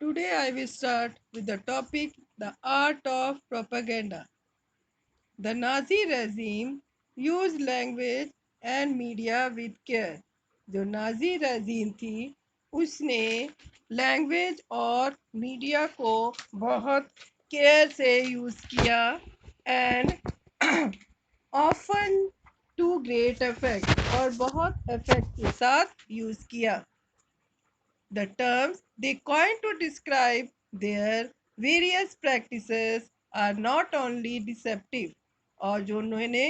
Today I will start with the topic the art of propaganda. The Nazi regime used language and media with care. जो Nazi regime थी उसने language और media को बहुत care से use किया and often to great effect और बहुत इफेक्ट के साथ यूज़ किया. The terms they coined to describe their various practices are not only deceptive और जो उन्होंने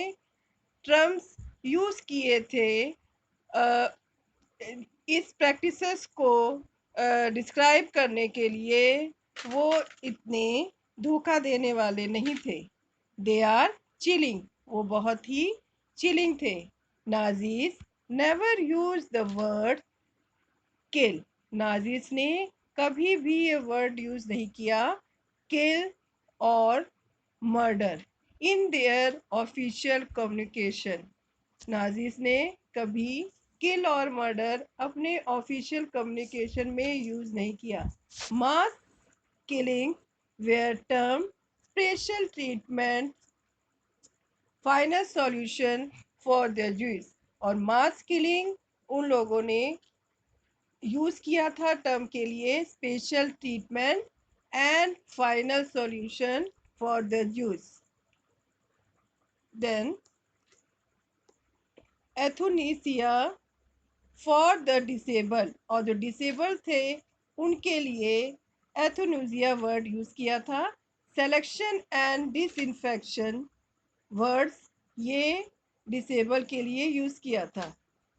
टर्म्स यूज किए थे इस प्रैक्टिसेस को डिस्क्राइब करने के लिए वो इतने धोखा देने वाले नहीं थे. दे आर चिलिंग, वो बहुत ही चिलिंग थे. Nazis never use the word kill. Nazis ने कभी भी ये वर्ड यूज नहीं किया किल और murder in their official communication. Nazis ने कभी किल और मर्डर अपने ऑफिशियल कम्युनिकेशन में यूज नहीं किया. Mass killing were term special treatment final solution for the Jews. और मास किलिंग उन लोगों ने यूज किया था टर्म के लिए special treatment and final solution for the jews. Then euthanasia for the disabled, और जो डिसेबल थे उनके लिए एथुनीसिया वर्ड यूज किया था. सिलेक्शन एंड डिसइंफेक्शन वर्ड्स ये डिसेबल के लिए यूज किया था.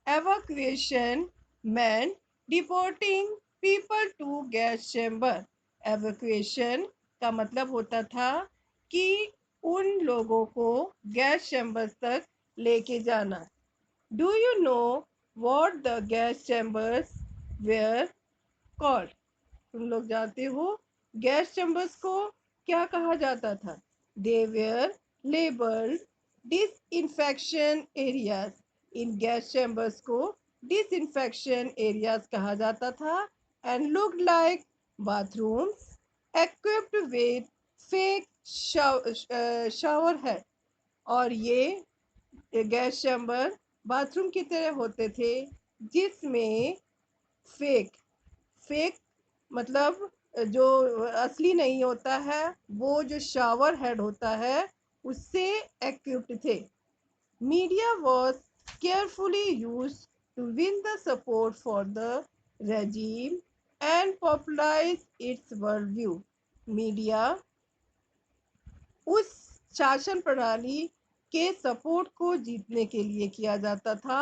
Evacuation meant deporting people to gas chamber. Evacuation का मतलब होता था कि उन लोगों को गैस चैम्बर्स तक लेके जाना. Do you know what the gas chambers were called? तुम लोग जानते हो गैस चैम्बर्स को क्या कहा जाता था? They were labeled disinfection areas. In gas chambers को डिसइंफेक्शन एरियाज कहा जाता था and looked like bathrooms equipped with fake shower head. और ये गैस चैम्बर बाथरूम की तरह होते थे जिसमें फेक फेक मतलब जो असली नहीं होता है, वो जो शावर हेड होता है उससे इक्विप्ड थे. Media was carefully used to win the support for the regime and popularize its worldview. Media उस शासन प्रणाली के सपोर्ट को जीतने के लिए किया जाता था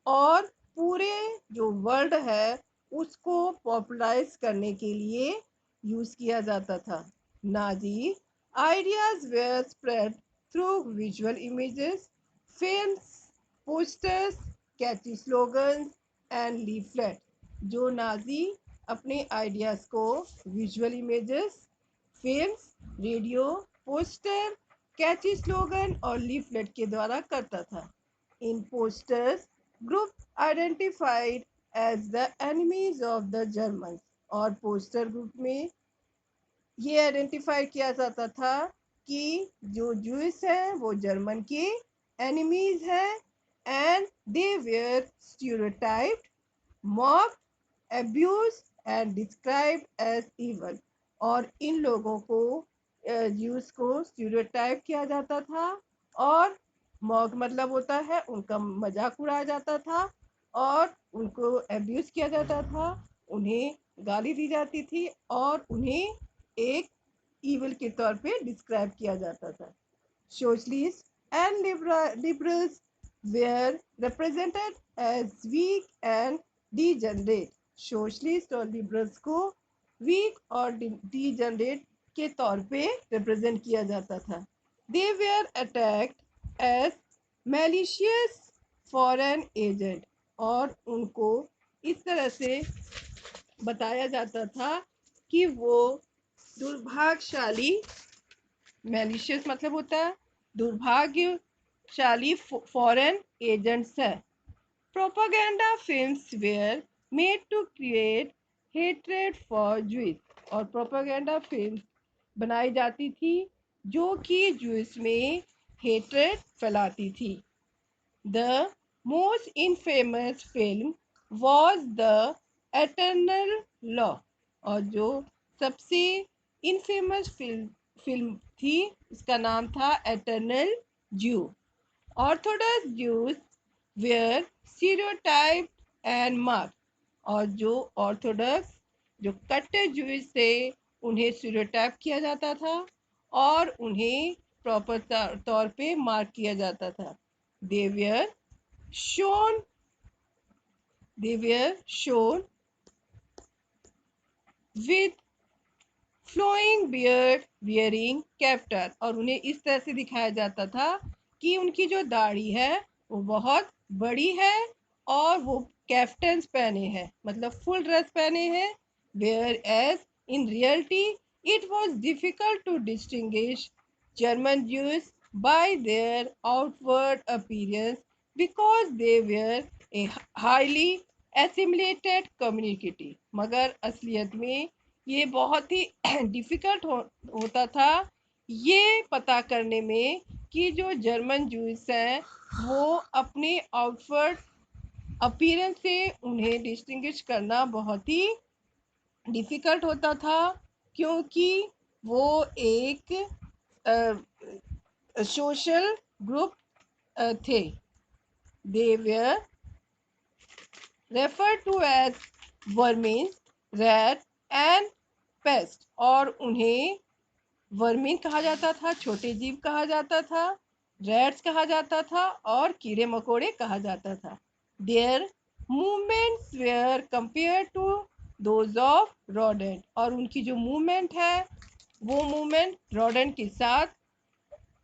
और पूरे जो वर्ल्ड है उसको पॉपुलराइज करने के लिए यूज किया जाता था. Nazi ideas were spread through visual images, films, posters, catchy slogans and leaflet. जो नाजी अपने आइडियाज को visual images, films, radio, poster, catchy slogan और लीफलेट के द्वारा करता था. In posters group identified as the enemies of the German. और poster group में ये आइडेंटिफाई किया जाता था कि जो जूस हैं वो जर्मन के एनिमीज हैं and they were stereotyped, mocked, abused and described as evil. और इन लोगों को यूज को स्टीरियोटाइप किया जाता था और मॉक मतलब होता है उनका मजाक उड़ाया जाता था और उनको अब्यूज किया जाता था, उन्हें गाली दी जाती थी और उन्हें एक इवल के तौर पे डिस्क्राइब किया जाता था. Socialists and liberals were represented as weak and degenerate. Socialist और लिबरल्स को वीक और डीजनरेट के तौर पे रिप्रेजेंट किया जाता था. They were attacked as malicious foreign agent. और उनको इस तरह से बताया जाता था कि वो दुर्भाग्यशाली, मैलिशियस मतलब होता है दुर्भाग्यशाली फॉरेन एजेंट्स है. Propaganda films were made to create hatred for Jews. और प्रोपेगेंडा फिल्म बनाई जाती थी जो कि ज्यूस में हेट्रेड फैलाती थी। The most infamous film was The Eternal Law, और जो सबसे इनफेमस फिल्म थी उसका नाम था eternal Jew. Orthodox Jews were stereotype and mark, और जो ऑर्थोडॉक्स जो कट्टर ज्यूज थे उन्हें स्टीरियोटाइप किया जाता था और उन्हें प्रॉपर तौर पे मार्क किया जाता था। They were shown they were shown with flowing beard wearing kaftar, और उन्हें इस तरह से दिखाया जाता था कि उनकी जो दाढ़ी है वो बहुत बड़ी है और वो कैफ्टन्स पहने हैं, मतलब फुल ड्रेस पहने हैं। Whereas in reality it was difficult to distinguish German Jews by their outward appearance because they were a highly assimilated community। मगर असलियत में ये बहुत ही डिफ़िकल्ट होता था ये पता करने में कि जो जर्मन जूस हैं वो अपने आउटवर्ड अपीयरेंस से उन्हें डिस्टिंग्विश करना बहुत ही डिफ़िकल्ट होता था, क्योंकि वो एक सोशल ग्रुप थे। They were refer to as vermin, rat and pest, और उन्हें वर्मिन कहा जाता था, छोटे जीव कहा जाता था, रैट्स कहा जाता था और कीड़े मकोड़े कहा जाता था। Their movements were compare to those of rodent, और उनकी जो मूवमेंट है वो मूवमेंट रोडेंट के साथ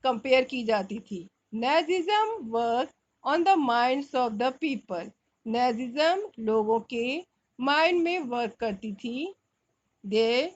कंपेयर की जाती थी। Nazism work on the minds of the people, Nazism लोगों के माइंड में वर्क करती थी। दे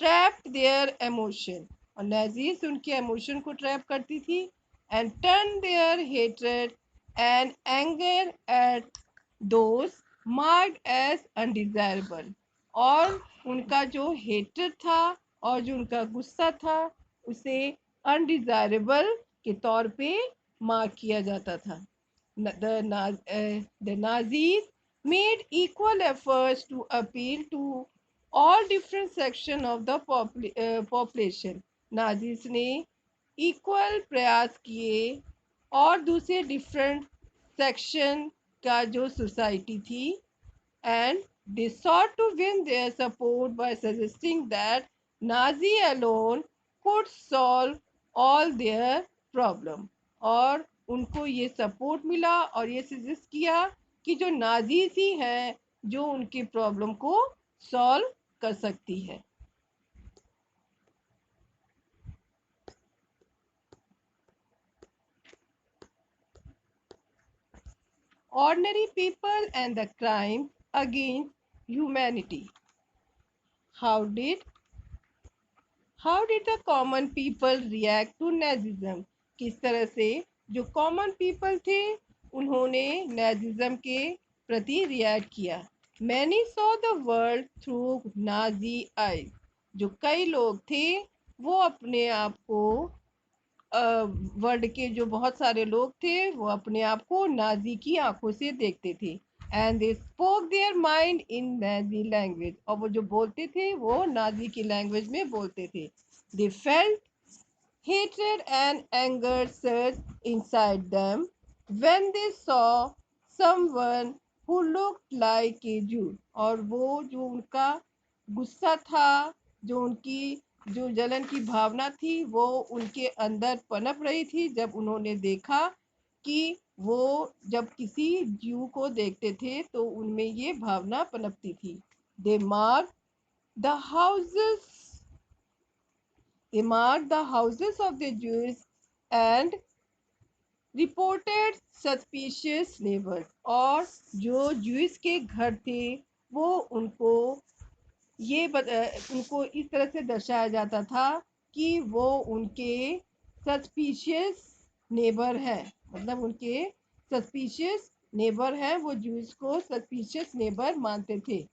ट्रैप्ड देयर इमोशन, और नाजीज उनके इमोशन को ट्रैप करती थी। And turn their hatred and anger at those marked as undesirable, और उनका जो हेट्रेड था और जो उनका गुस्सा था उसे अनडिजायरेबल के तौर पे मार्क किया जाता था। The Nazis made equal efforts to appeal to all different section of the population। Nazis ने इक्वल प्रयास किए और दूसरे डिफरेंट सेक्शन का जो सोसाइटी थी, and they sought to win their support by suggesting that Nazi alone could solve all their problem। और उनको ये सपोर्ट मिला और ये सजेस्ट किया कि जो नाजीज ही है जो उनकी प्रॉब्लम को सॉल्व कर सकती है। Ordinary people and the crime against humanity। How did the common people react to Nazism? किस तरह से जो कॉमन पीपल थे उन्होंने नाजिज्म के प्रति रिएक्ट किया। Many saw the world through Nazi eyes। जो कई लोग थे वो अपने आप को वर्ल्ड के जो बहुत सारे लोग थे वो अपने आप को नाजी की आंखों से देखते थे। And they spoke their mind in Nazi language, और वो जो बोलते थे वो नाजी की लैंग्वेज में बोलते थे। They felt hatred and anger surged inside them when they saw someone who looked like a Jew, और वो जो उनका गुस्सा था, जो उनकी जो जलन की भावना थी वो उनके अंदर पनप रही थी जब उन्होंने देखा कि वो जब किसी ज्यू को देखते थे तो उनमें ये भावना पनपती थी। They mark the houses They marked the houses of the Jews and reported suspicious neighbors, और जो ज्यूस के घर थे वो उनको इस तरह से दर्शाया जाता था कि वो उनके सस्पिशियस नेबर है, मतलब उनके सस्पिशियस नेबर है, वो ज्यूस को सस्पिशियस नेबर मानते थे।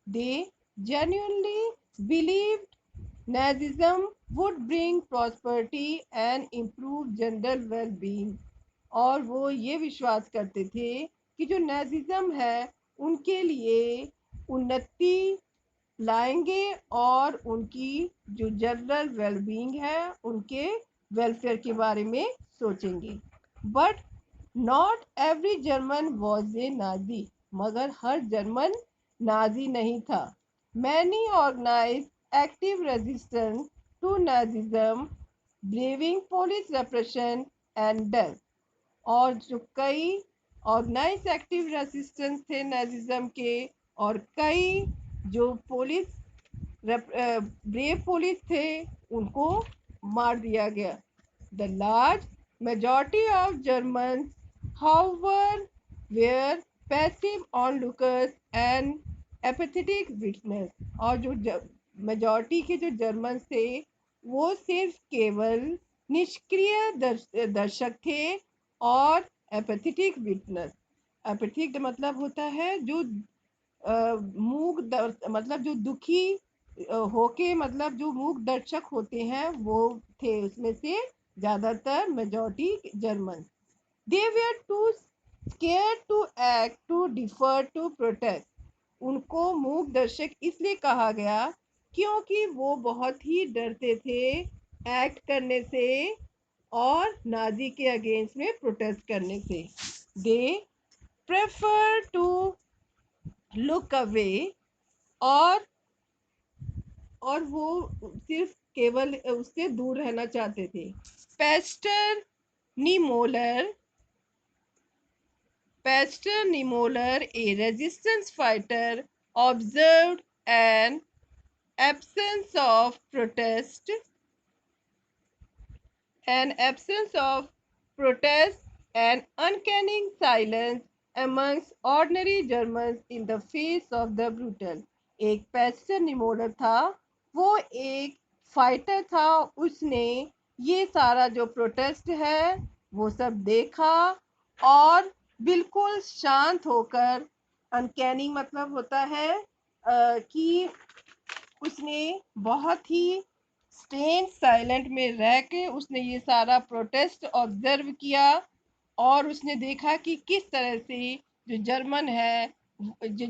They genuinely believed Nazism would bring prosperity and improve general well-being। और वो ये विश्वास करते थे कि जो नाजिज्म है उनके लिए उन्नति लाएंगे और उनकी जो जनरल वेलबींग है उनके वेलफेयर के बारे में सोचेंगे। But not every German was a Nazi, मगर हर जर्मन नाजी नहीं था। Many organize active resistance to Nazism, braving police repression and death. और जो कई ऑर्गेनाइज एक्टिव रेजिस्टेंस थे नाजिज्म के, और कई जो पुलिस ब्रेव पुलिस थे उनको मार दिया गया। The large majority of German however were passive onlookers and apathetic witness. और जो मेजॉरिटी के जो जर्मन थे वो सिर्फ केवल निष्क्रिय दर्शक थे और एपेथेटिक विटनेस। एपेथिक मतलब होता है जो मतलब जो दुखी होके, मतलब जो मूक दर्शक होते हैं वो थे उसमें से ज्यादातर majority German. They were too scared to act to differ to protest. उनको मूक दर्शक इसलिए कहा गया क्योंकि वो बहुत ही डरते थे एक्ट करने से और नाजी के अगेंस्ट में प्रोटेस्ट करने से। They prefer to look away, और वो सिर्फ केवल उससे दूर रहना चाहते थे। Pastor Niemoller pastor Niemoller, a resistance fighter, observed an absence of protest and uncanny silence amongst ordinary Germans in the face of the brutal। एक पेस्टर निमोलर था, वो एक फाइटर था, उसने ये सारा जो प्रोटेस्ट है वो सब देखा और बिल्कुल शांत होकर, अनकैनी मतलब होता है कि उसने बहुत ही स्टेन साइलेंट में रह के उसने ये सारा प्रोटेस्ट ऑब्जर्व किया और उसने देखा कि किस तरह से जो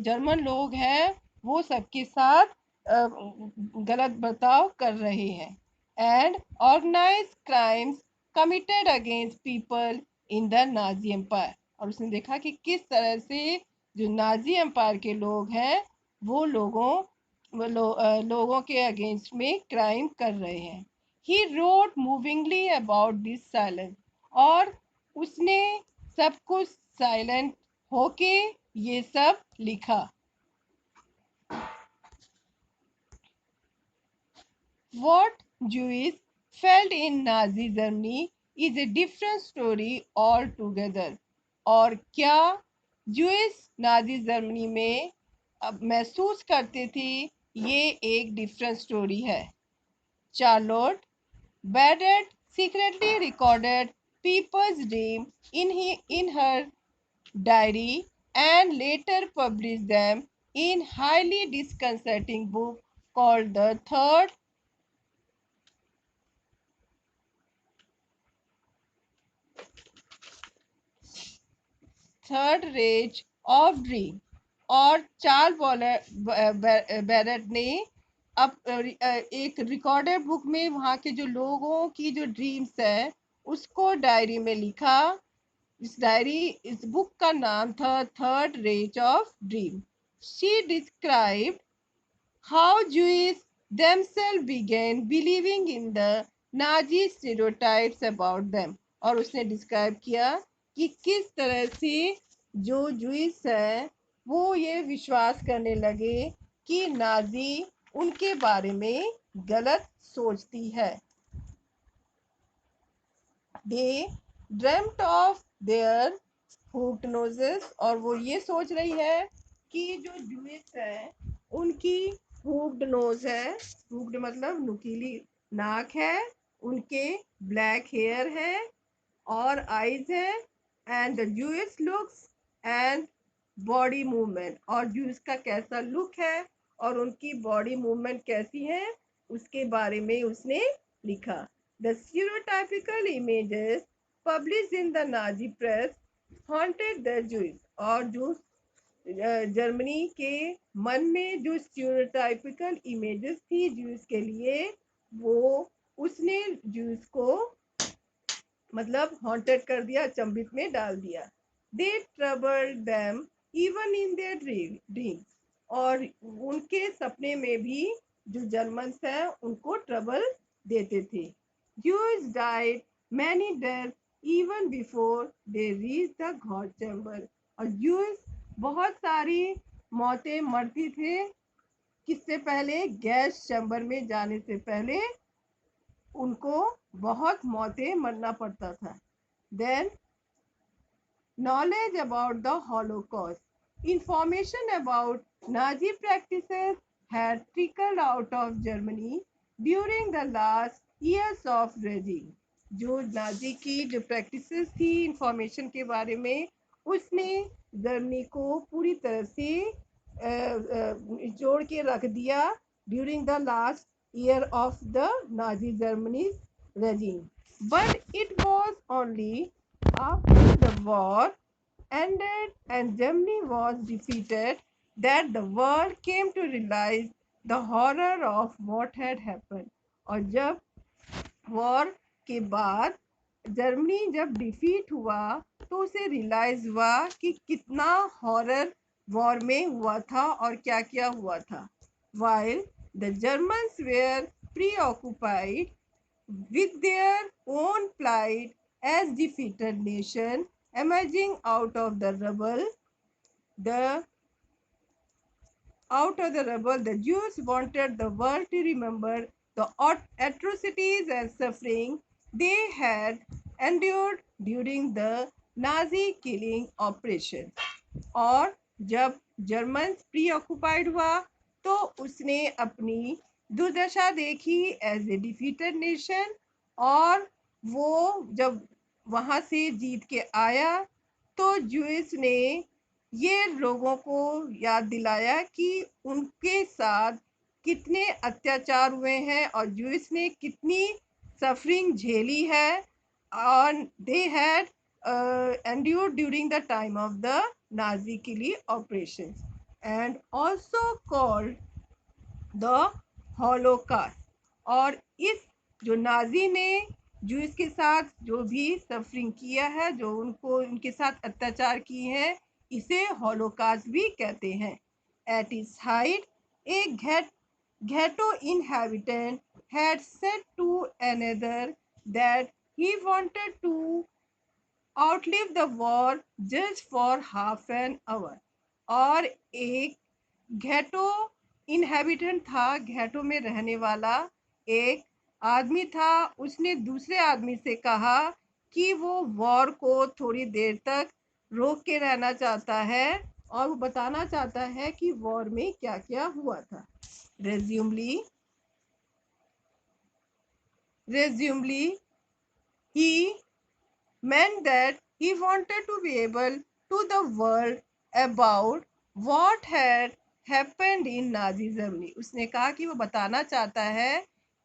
जर्मन लोग हैं वो सबके साथ गलत बर्ताव कर रहे हैं। And organize crimes committed against people in the Nazi empire. और उसने देखा कि किस तरह से जो नाजी एम्पायर के लोग हैं वो लोगों के अगेंस्ट में क्राइम कर रहे हैं। He wrote movingly about this silence. और उसने सब कुछ साइलेंट होके ये सब लिखा। What Jews felt in Nazi Germany is a different story altogether। और क्या जूस नाजी जर्मनी में अब महसूस करते थे ये एक डिफरेंट स्टोरी है। Charlotte Badet secretly recorded people's dreams in her diary and later published them in highly disconcerting book called The third Reich of dream. और चार्ल बैरेट ने अब एक रिकॉर्डेड बुक में वहाँ के जो लोगों की जो ड्रीम्स है उसको डायरी में लिखा। इस बुक का नाम था third Reich of dream. She described how Jews themselves began believing in the Nazi stereotypes about them। और उसने डिस्क्राइब किया कि किस तरह से जो जूस है वो ये विश्वास करने लगे कि नाजी उनके बारे में गलत सोचती है। They dreamt of their hooked noses। और वो ये सोच रही है कि जो जूस है उनकी हुक्ड नोज है। हुक्ड मतलब नुकीली नाक है, उनके ब्लैक हेयर है और आईज है, and the juice looks and body movement. और जूस का कैसा लुक है और उनकी बॉडी मूवमेंट कैसी है उसके बारे में उसने लिखा। The stereotypical images publish in the Nazi press haunted the juice. और जो जर्मनी के मन में जो स्टीरियोटाइपिकल इमेजेस थी जूस के लिए, वो उसने जूस को मतलब हॉन्टेड कर दिया, अचंभित में डाल दिया। They troubled them even in their dream. और उनके सपने में भी जो जर्मन्स हैं उनको ट्रबल देते थे। Jews died many deaths even before they reached the God chamber। और Jews बहुत सारी मौतें मरती थे किससे पहले, गैस चैम्बर में जाने से पहले उनको बहुत मौतें मरना पड़ता था। Then knowledge about the Holocaust. Information about Nazi practices had trickled out of Germany during the last years of regime। जो नाजी की जो प्रैक्टिसेस थी इंफॉर्मेशन के बारे में, उसने जर्मनी को पूरी तरह से जोड़ के रख दिया during the last year of the Nazi Germany's regime। But it was only after the war ended and Germany was defeated that the world came to realize the horror of what had happened। और जब war के बाद Germany जब defeat हुआ तो उसे realise हुआ कि कितना हॉरर वॉर में हुआ था और क्या क्या हुआ था। While the Germans were preoccupied with their own plight as defeated nation emerging the the Jews wanted the world to remember the atrocities and suffering they had endured during the Nazi killing operation। और जब German pre occupied हुआ तो उसने अपनी दुर्दशा देखी as a defeated nation. और वो जब वहां से जीत के आया तो जूस ने ये लोगों को याद दिलाया कि उनके साथ कितने अत्याचार हुए हैं और जूस ने कितनी सफरिंग झेली है। और they had endured during the time of the Nazi killing operations and also called the Holocaust। और इस जो नाजी ने जूस के साथ जो भी सफरिंग किया है, जो उनको उनके साथ अत्याचार किए हैं, इसे हॉलोकास्ट भी कहते हैं। At its height, a ghetto inhabitant had said to another that he wanted to outlive the war just for half an hour। और एक घेटो इनहेबिटेंट था, घेटो में रहने वाला एक आदमी था, उसने दूसरे आदमी से कहा कि वो वॉर को थोड़ी देर तक रोक के रहना चाहता है और वो बताना चाहता है कि वॉर में क्या क्या हुआ था। Resumably, he meant that he wanted to be able to the world about what had happened in Nazi Germany। उसने कहा कि वो बताना चाहता है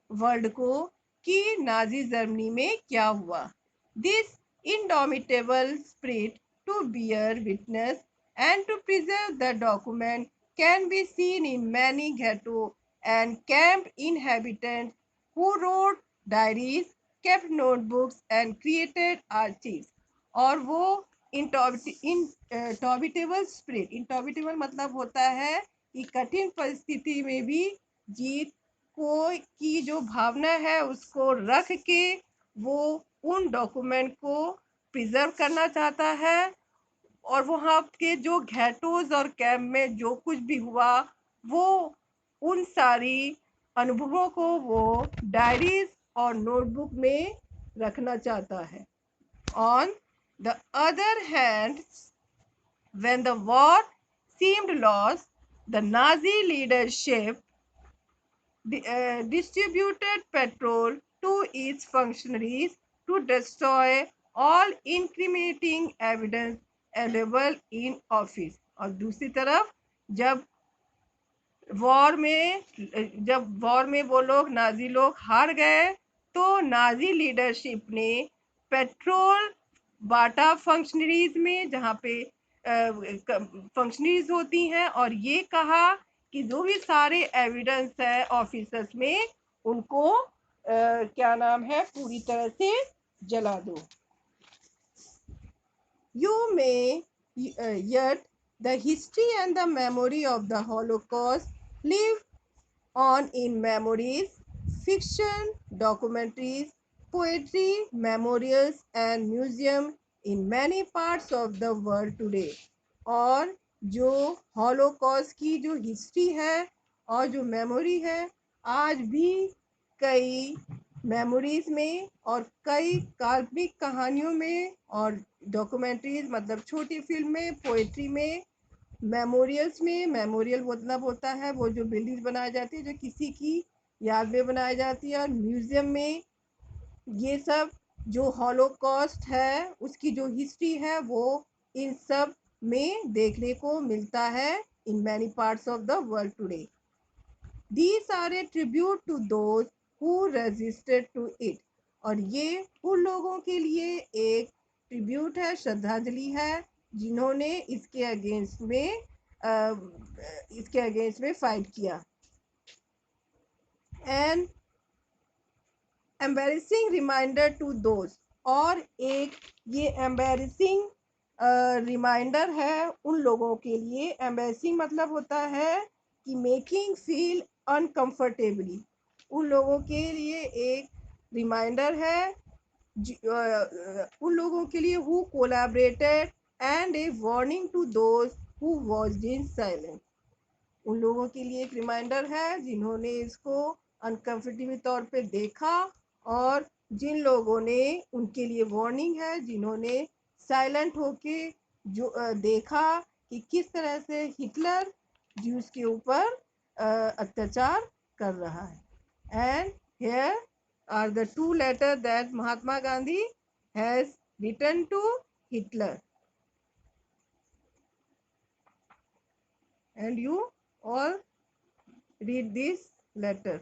वर्ल्ड को कि नाजी जर्मनी में क्या हुआ। This indomitable spirit to bear witness and to preserve the document can be seen in many ghetto and camp inhabitants who wrote diaries, kept notebooks and created archives। और वो इंटॉबिटेबल spirit, इंटॉबिटेबल मतलब होता है कि कठिन परिस्थिति में भी जीत को की जो भावना है उसको रख के वो उन डॉक्यूमेंट को प्रिजर्व करना चाहता है। और वहाँ के जो घेटोज और कैम्प में जो कुछ भी हुआ वो उन सारी अनुभवों को वो डायरीज और नोटबुक में रखना चाहता है। On the other hand, when the war seemed lost, the Nazi leadership distributed petrol to its functionaries to destroy all incriminating evidence available in office। और दूसरी तरफ जब जब वॉर में वो लोग नाजी लोग हार गए, तो नाजी लीडरशिप ने पेट्रोल बांटा फंक्शनरीज में, जहाँ पे फंक्शनरीज होती हैं, और ये कहा कि जो भी सारे एविडेंस है ऑफिसर्स में, उनको क्या नाम है, पूरी तरह से जला दो. You may yet the history and the memory of the Holocaust live on in memories, fiction, documentaries, poetry, memorials, and museum in many parts of the world today. और जो हॉलोकॉस्ट की जो हिस्ट्री है और जो मेमोरी है, आज भी कई मेमोरीज में और कई काल्पनिक कहानियों में और डॉक्यूमेंट्रीज मतलब छोटी फिल्म में, पोएट्री में, मेमोरियल्स में, मेमोरियल मतलब होता है वो जो बिल्डिंग बनाई जाती है जो किसी की याद में बनाई जाती है, और म्यूजियम में ये सब जो हॉलोकॉस्ट है उसकी जो हिस्ट्री है वो इन सब में देखने को मिलता है in many parts of the world today. These are a tribute to those who resisted to it. और ये उन लोगों के लिए एक ट्रिब्यूट है, श्रद्धांजलि है, जिन्होंने इसके अगेंस्ट में फाइट किया. And embarrassing reminder to those, और एक ये एम्बेरसिंग रिमाइंडर है उन लोगों के लिए. एम्बेरसिंग मतलब होता है कि मेकिंग फील अनकंफर्टेबली. उन लोगों के लिए एक रिमाइंडर है, उन लोगों के लिए who collaborated, and a warning to those who watched in silence. उन लोगों के लिए एक रिमाइंडर है जिन्होंने इसको अनकंफर्टेबल तौर पे देखा, और जिन लोगों ने, उनके लिए वार्निंग है जिन्होंने साइलेंट होके जो देखा कि किस तरह से हिटलर ज्यूस के ऊपर अत्याचार कर रहा है. And here are the 2 letters that Mahatma Gandhi has written to Hitler. And you all read this letter.